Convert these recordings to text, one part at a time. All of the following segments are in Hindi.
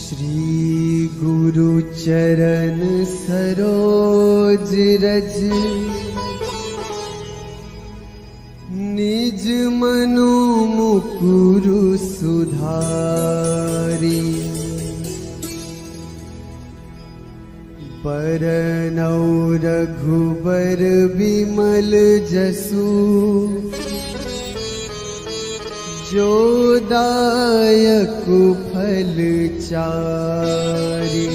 श्री गुरु चरण सरोज रज निज मनु मुकुरु सुधारी। बरनौ रघुबर बिमल जसु जो दायक फल चारि।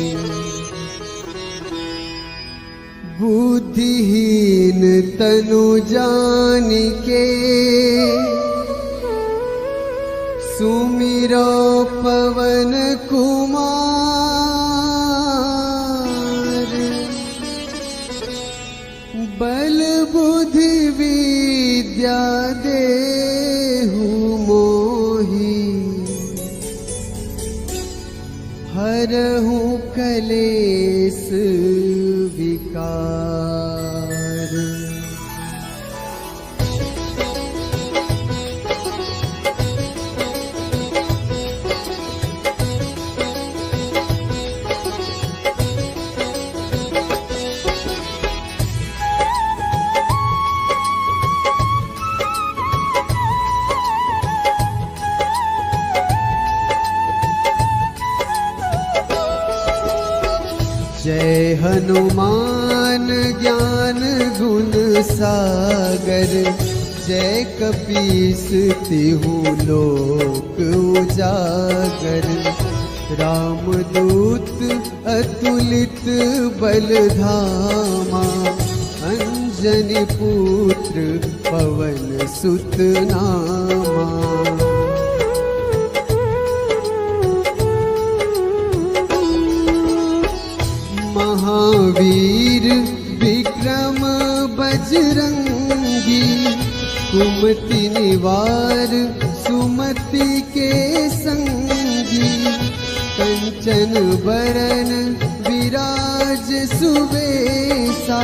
बुद्धिहीन तनु जानिके सुमिरो पवन कुमार। बल बुद्धि विद्या देहु मोहि हरहु कलेस विकार। जय हनुमान ज्ञान गुण सागर। जय कपीस तिहु लोक उजागर। रामदूत अतुलित बल धामा। अंजनी पुत्र पवन सुत नामा। महावीर विक्रम बजरंगी। कुमति निवार सुमति के संगी। कंचन बरन विराज सुबेसा।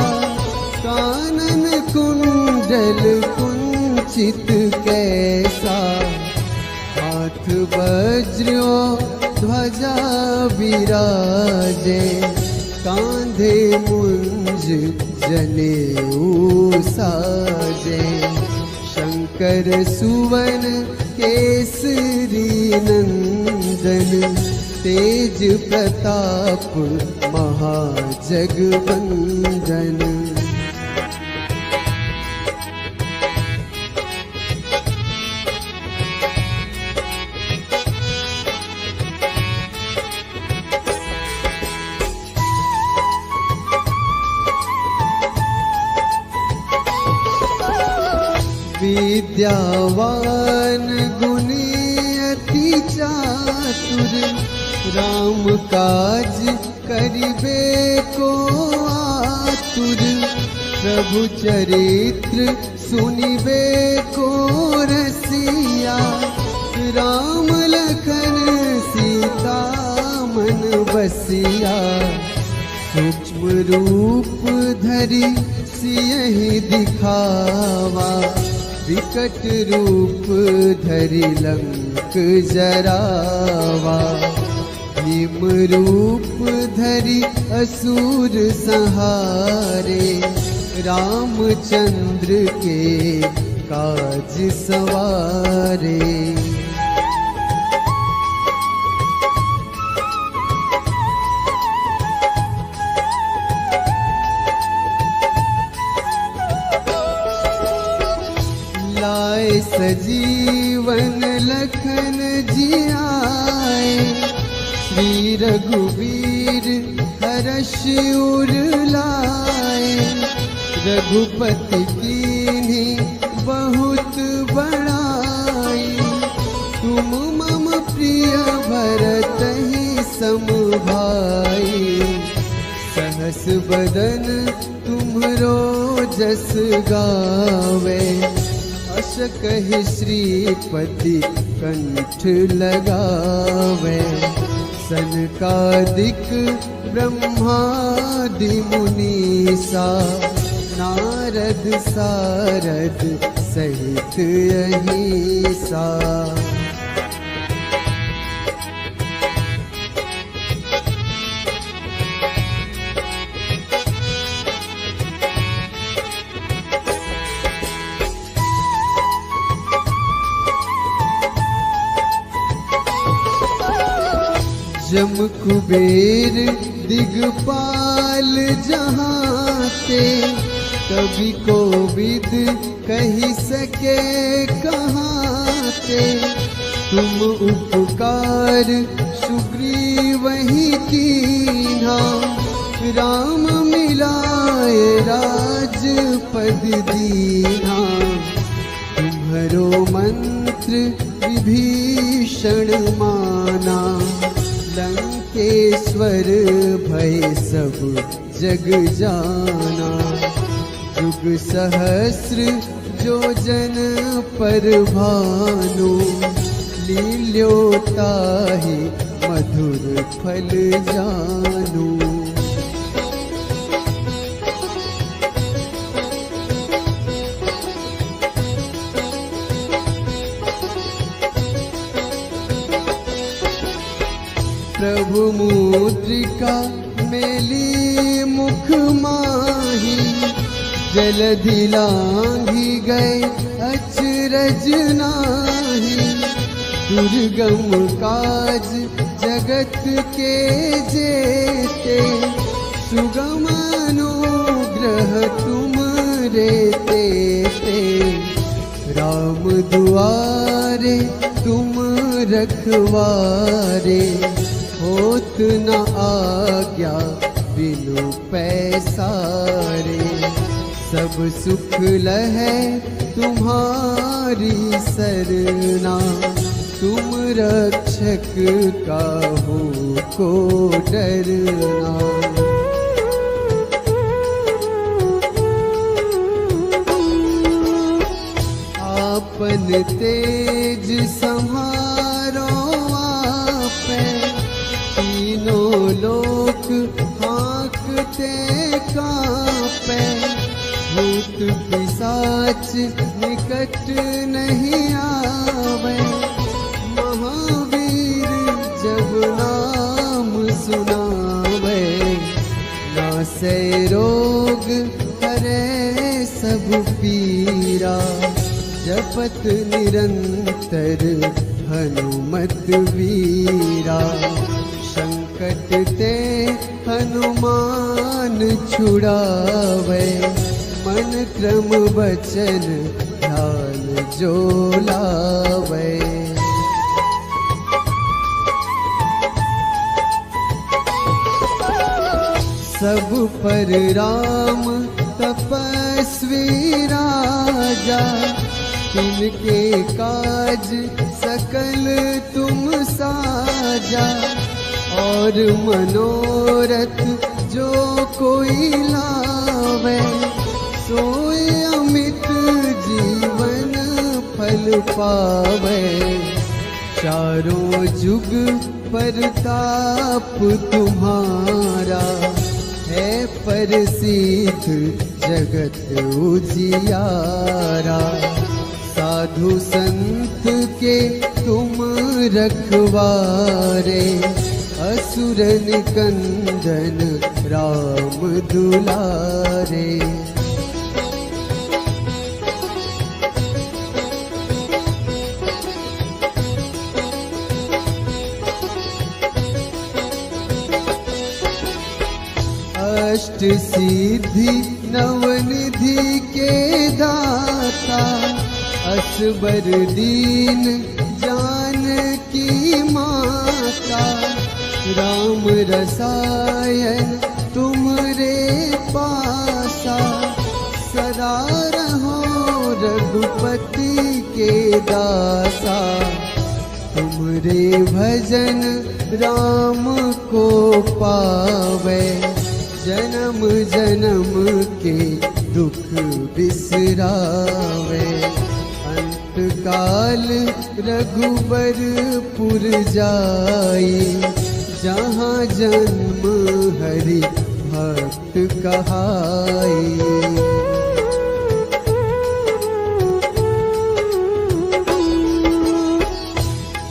कानन कुंडल कुंचित कैसा। हाथ वज्र ध्वजा विराजे। कांधे मुंज जनेऊ साजे। शंकर सुवन केसरी नंदन। तेज प्रताप महाजगवंदन। विद्यावान गुणी अति चातुर। राम काज करिबे को आतुर। प्रभु चरित्र सुनिबे को रसिया। राम लखन सीता मन बसिया। सूक्ष्म रूप धरि सियहि दिखावा। विकट रूप धरि लंक जरावा। भीम रूप धरि असुर संहारे। रामचंद्र के काज सवारे। लाए सजीवन लखन जियाए। श्री रघुवीर हर्ष उर लाए। रघुपति कीन्ही बहुत बड़ाई। तुम मम प्रिय भरतहि सम भाई। सहस बदन तुम्हरो जस गावे। अस कहि श्रीपति कंठ लगावे। सनकादिक ब्रह्मादि मुनीसा। नारद सारद सहित अहिसा। जम कुबेर दिगपाल जहाँ ते, कभी कोविद कही सके कहाँ ते। तुम उपकार सुग्रीव ही कीन्हा, राम मिलाए राजपद दीन्हा। तुम्हरो मंत्र विभीषण माना, लंकेश्वर भय सब जग जाना। युग सहस्र जो जन पर भानु, लील्योता ही मधुर फल जानू। प्रभु मुद्रिका मेली मुख माही, जलधि लांघी गए अचरज नाही। दुर्गम काज जगत के जेते, सुगम अनुग्रह तुम रे तेते। राम दुआरे तुम रखवारे, होत न आज्ञा बिनु पैसारे। सब सुख लहै तुम्हारी सरना, तुम रक्षक काहू को डरना। आपन तेज सम्हारो आपै, तीनों लोक हाँकते कांपै। भूत पिशाच निकट नहीं आवे, महावीर जब नाम सुनावे। नासै रोग हरै सब पीरा, जपत निरंतर हनुमत वीरा। संकट ते हनुमान छुड़ावे, मन क्रम वचन ध्यान जो लावे। सब पर राम तपस्वी राजा, तिनके काज सकल तुम साजा। और मनोरथ जो कोई लावे, सोए अमित जीवन फल पावे। चारों जुग परताप तुम्हारा, है प्रसिद्ध जगत उजियारा। साधु संत के तुम रखवारे, असुर निकंदन राम दुलारे। अष्ट सिद्धि नवनिधि के दाता, असबर दीन जानकी माता। राम रसायन तुमरे पासा, सदा रहो रघुपति के दासा। तुमरे भजन राम को पावे, जन्म जन्म के दुख बिसरावे। अंत काल रघुबरपुर जाई, जहाँ जन्म हरि भक्त कहाई।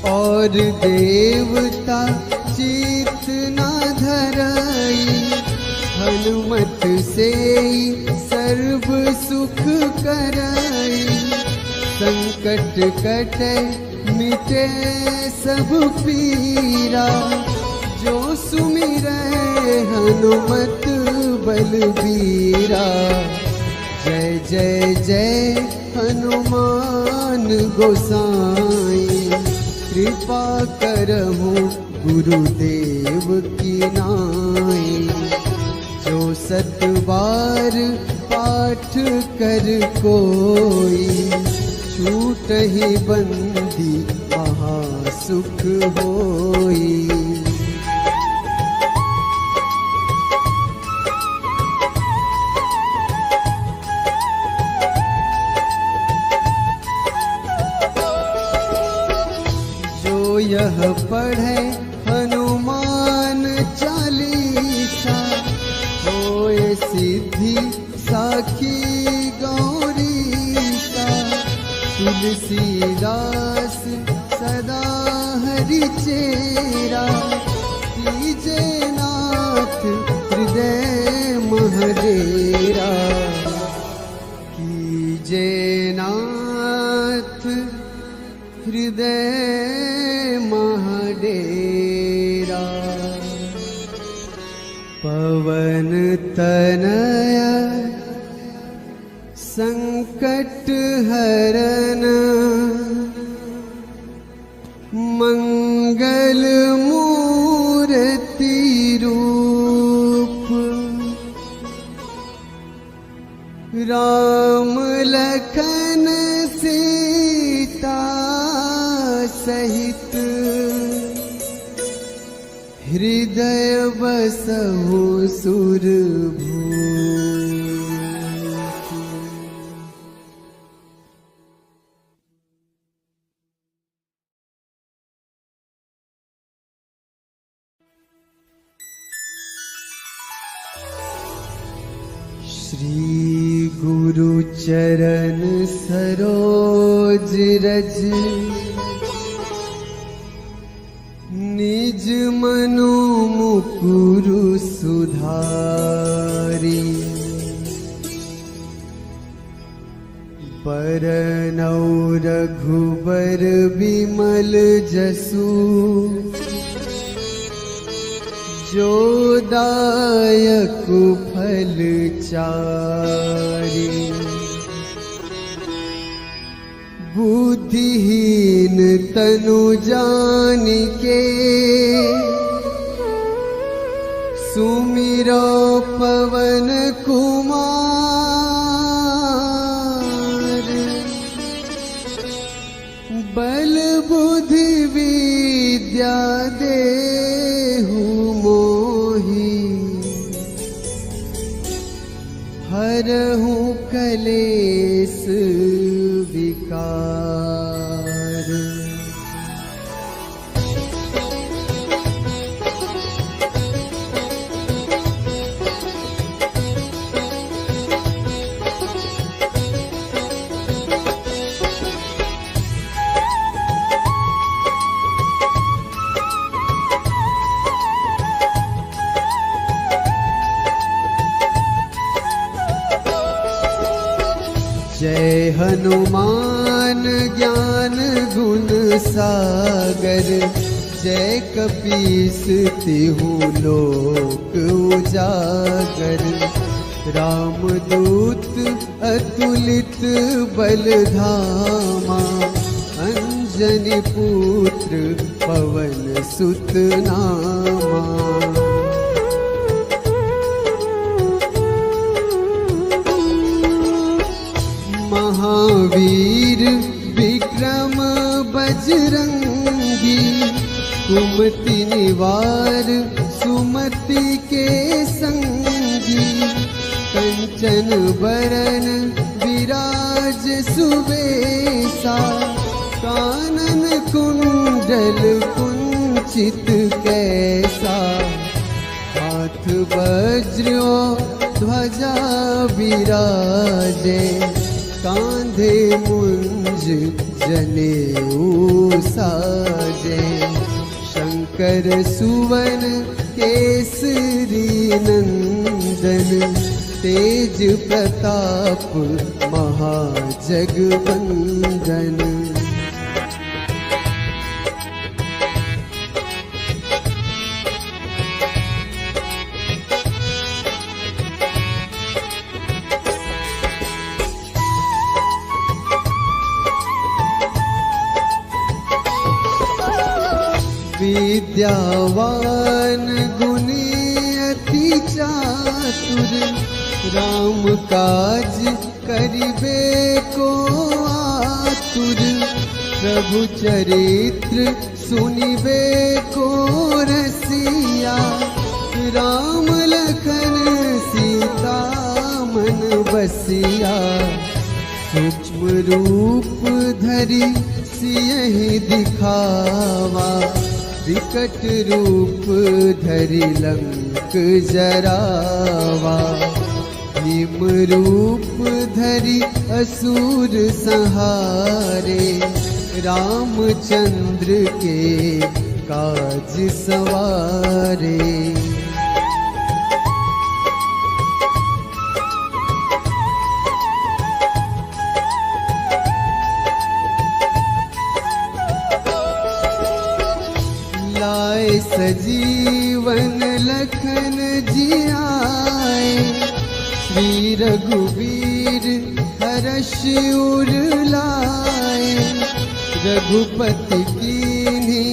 और देवता चित न धरई, हनुमत से सर्व सुख करई। संकट कटे मिटे सब पीरा, जो सुमिरै हनुमत बलबीरा। जय जय जय हनुमान गोसाई, कृपा करहु गुरुदेव की नाई। जो 7 बार पाठ कर कोई, छूटहि बंदी महासुख होई। जो यह पढ़े हनुमान चालीसा, होए सिद्धि साखी गौरीसा। तुलसीदास सदा हरि चेरा, कीजे नाथ हृदय महडेरा। कीजे नाथ हृदय महडेरा। पवन तनया संकट हरन, मंगल मूर्ति रूप। राम लखन सीता सहित, हृदय बसहु सुरभूप। श्री गुरु चरण सरोज रज, निज मनु मुकुरु सुधारी। बरनौ रघुबर बिमल जसु, जो दायक फल चारि। बुद्धिहीन तनु जानिके, सुमिरो पवन कुमार। बल बुद्धि विद्या देहु मोहि, हरहु कलेस विकार। जय हनुमान ज्ञान गुण सागर, जय कपीस तिहु लोक उजागर। रामदूत अतुलित बल धामा, अंजनी पुत्र पवन सुत नामा। महावीर विक्रम बजरंगी, कुमति निवार सुमति के संगी। कंचन बरन विराज सुबेसा, कानन कुंडल कुंचित कैसा। हाथ वज्र ध्वजा विराजे, कांधे मुंज जनेऊ साजे। शंकर सुवन केसरी नंदन, तेज प्रताप महाजगवंदन। विद्यावान गुणी अति चातुर, राम काज करिबे को आतुर, प्रभु चरित्र सुनिबे को रसिया, राम लखन सीता मन बसिया, सूक्ष्म रूप धरि सियहि दिखावा, विकट रूप धरि लंक जरावा, भीम रूप धरि असुर संहारे, रामचंद्र के काज सवारे। लाए सजीवन लखन जियाए, श्री रघुवीर हर्ष उर लाए, रघुपति कीन्ही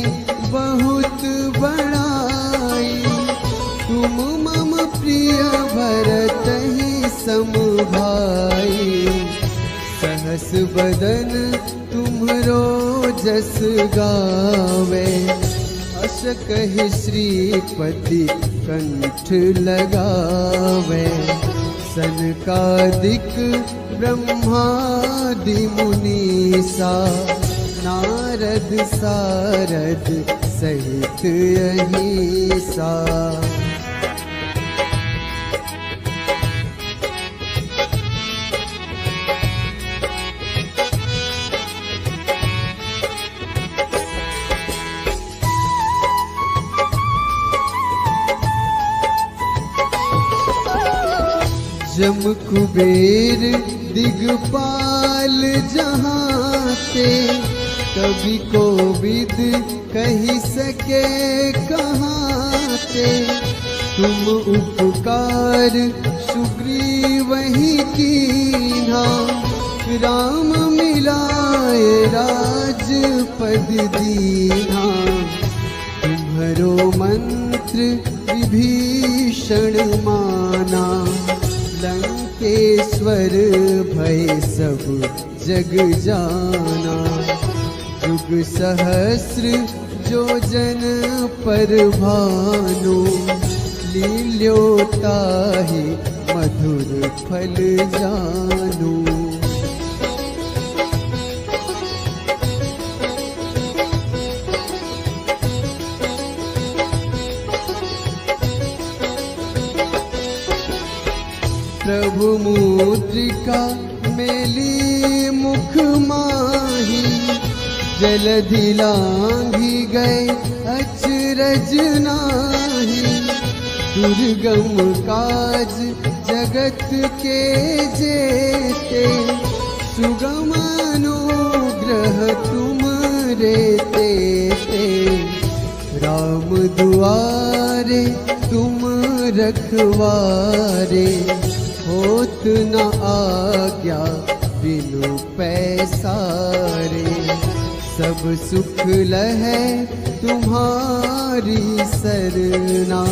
बहुत बड़ाई, तुम मम प्रिय भरतहि सम भाई, सहस बदन तुम्हरो जस गावे, अस कहि श्रीपति कंठ लगावे, सनकादिक ब्रह्मादि मुनीसा, नारद सारद सहित अहिसा। जम कुबेर दिगपाल जहाते, कवि कोविद कही सके कहाते, तुम उपकार सुग्रीवहि कीन्हा, राम मिलाए राजपद दीन्हा, तुम्हरो मंत्र विभीषण माना, लंकेश्वर भय सब जग जाना, युग सहस्र जो जन पर भानु, लील्योताहि मधुर फल जानू। प्रभु मुद्रिका मेली मुख माही, जलधि लांघि गए अचरज नाही, दुर्गम काज जगत के जेते, सुगम अनुग्रह तुम रे तेते, राम दुआरे तुम रखवारे, होत न आज्ञा बिनु पैसारे, सब सुख लहै तुम्हारी सरना,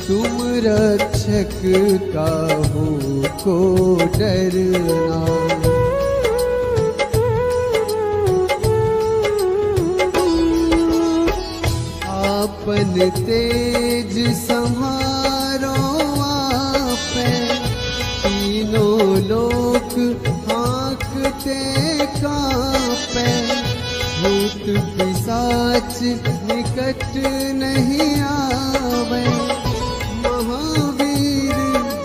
तुम रक्षक काहू को डरना। आपन तेज सम्हारो आपे, तीनों लोक हाँकते कांपे, भूत पिशाच निकट नहीं आवे, महावीर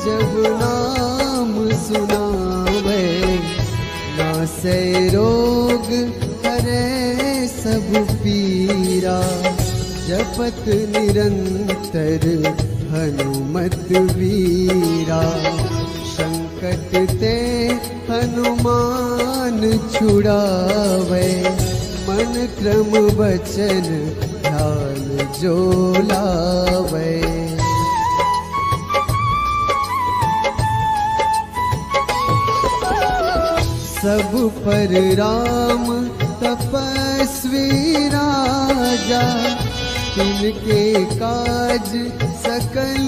जब नाम सुनावे, नासै रोग हरै सब पीरा, जपत निरंतर हनुमत वीरा, संकट ते हनुमान छुड़ावे, मन क्रम वचन ध्यान जो लावे। सब पर राम तपस्वी राजा, तिनके काज सकल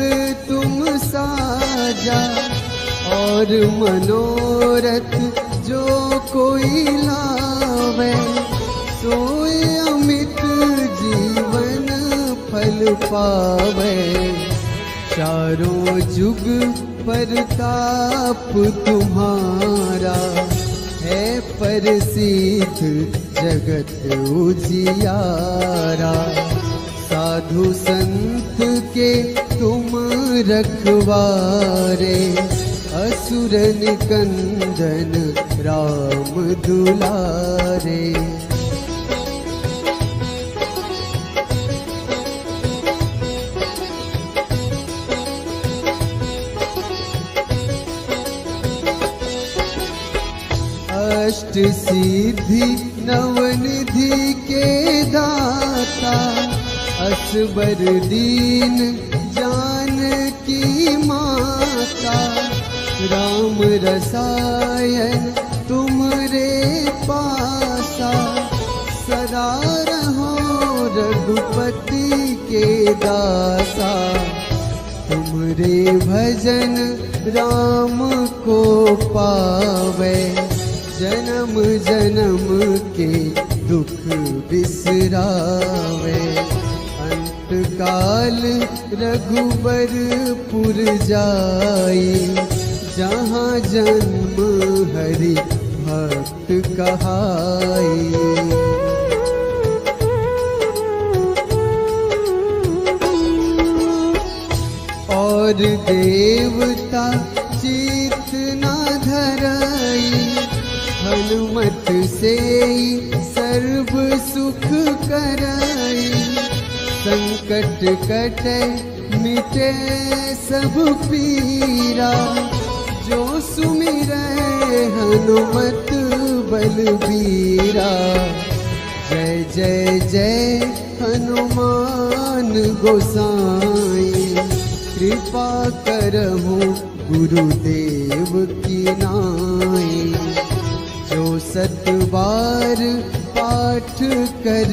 तुम साजा, और मनोरथ जो कोई लावे, सोए अमित जीवन फल पावे। चारों जुग परताप तुम्हारा, है प्रसिद्ध जगत उजियारा। साधु संत के तुम रखवारे, असुर निकंदन राम दुलारे। अष्ट सिद्धि नवनिधि के दाता, असबर दीन जानकी माता। राम रसायन तुमरे पासा, सदा रहो रघुपति के दासा। तुमरे भजन राम को पावे, जन्म जन्म के दुख बिसरावे। अंत काल रघुबरपुर जाई, जहाँ जन्म हरि भक्त कहाई। और देवता चित न धरई, हनुमत से सर्व सुख करई। संकट कटे मिटे सब पीरा, जो सुमिरै हनुमत बलबीरा। जय जय जय हनुमान गोसाई, कृपा करहु गुरुदेव की नाई। जो 7 बार पाठ कर